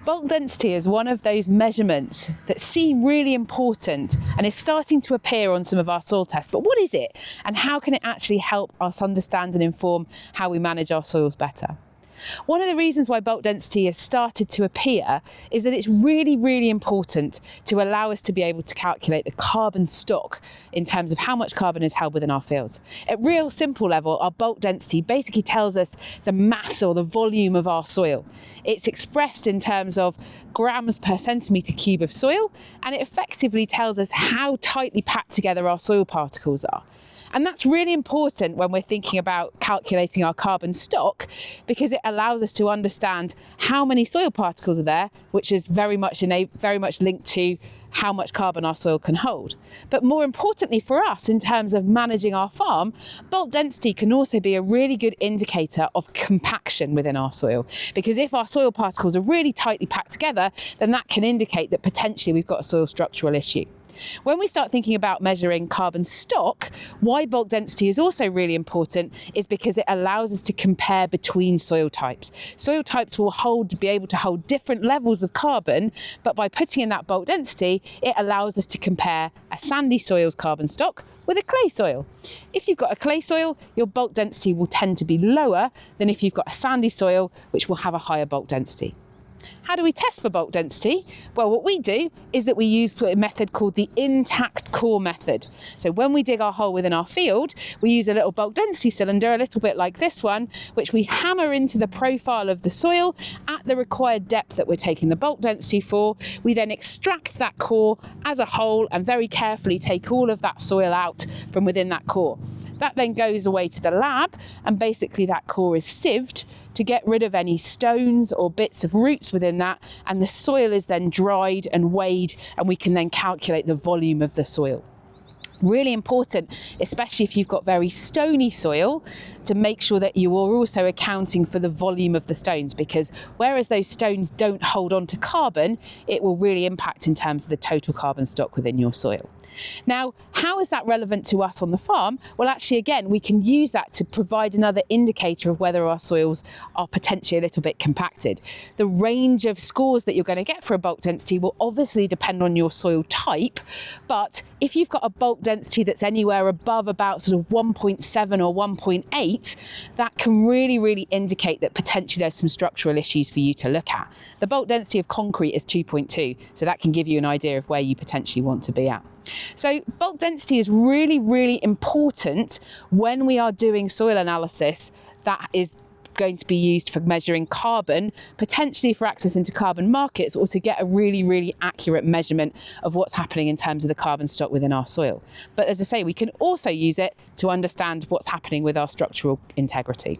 Bulk density is one of those measurements that seem really important and is starting to appear on some of our soil tests. But what is it, and how can it actually help us understand and inform how we manage our soils better? One of the reasons why bulk density has started to appear is that it's really, really important to allow us to be able to calculate the carbon stock in terms of how much carbon is held within our fields. At real simple level, our bulk density basically tells us the mass or the volume of our soil. It's expressed in terms of grams per centimetre cube of soil, and it effectively tells us how tightly packed together our soil particles are. And that's really important when we're thinking about calculating our carbon stock, because it allows us to understand how many soil particles are there, which is very much linked to how much carbon our soil can hold. But more importantly for us, in terms of managing our farm, bulk density can also be a really good indicator of compaction within our soil. Because if our soil particles are really tightly packed together, then that can indicate that potentially we've got a soil structural issue. When we start thinking about measuring carbon stock, why bulk density is also really important is because it allows us to compare between soil types. Soil types will be able to hold different levels of carbon, but by putting in that bulk density, it allows us to compare a sandy soil's carbon stock with a clay soil. If you've got a clay soil, your bulk density will tend to be lower than if you've got a sandy soil, which will have a higher bulk density. How do we test for bulk density? Well, what we do is that we use a method called the intact core method. So when we dig our hole within our field, we use a little bulk density cylinder, a little bit like this one, which we hammer into the profile of the soil at the required depth that we're taking the bulk density for. We then extract that core as a whole and very carefully take all of that soil out from within that core. That then goes away to the lab, and basically that core is sieved to get rid of any stones or bits of roots within that, and the soil is then dried and weighed, and we can then calculate the volume of the soil. Really important, especially if you've got very stony soil, to make sure that you are also accounting for the volume of the stones, because whereas those stones don't hold on to carbon, it will really impact in terms of the total carbon stock within your soil. Now, how is that relevant to us on the farm? Well, actually, again, we can use that to provide another indicator of whether our soils are potentially a little bit compacted. The range of scores that you're going to get for a bulk density will obviously depend on your soil type, but if you've got a bulk density that's anywhere above about sort of 1.7 or 1.8, that can really indicate that potentially there's some structural issues for you to look at. The bulk density of concrete is 2.2, so that can give you an idea of where you potentially want to be at. So bulk density is really important when we are doing soil analysis that is going to be used for measuring carbon, potentially for access into carbon markets, or to get a really accurate measurement of what's happening in terms of the carbon stock within our soil. But as I say, we can also use it to understand what's happening with our structural integrity.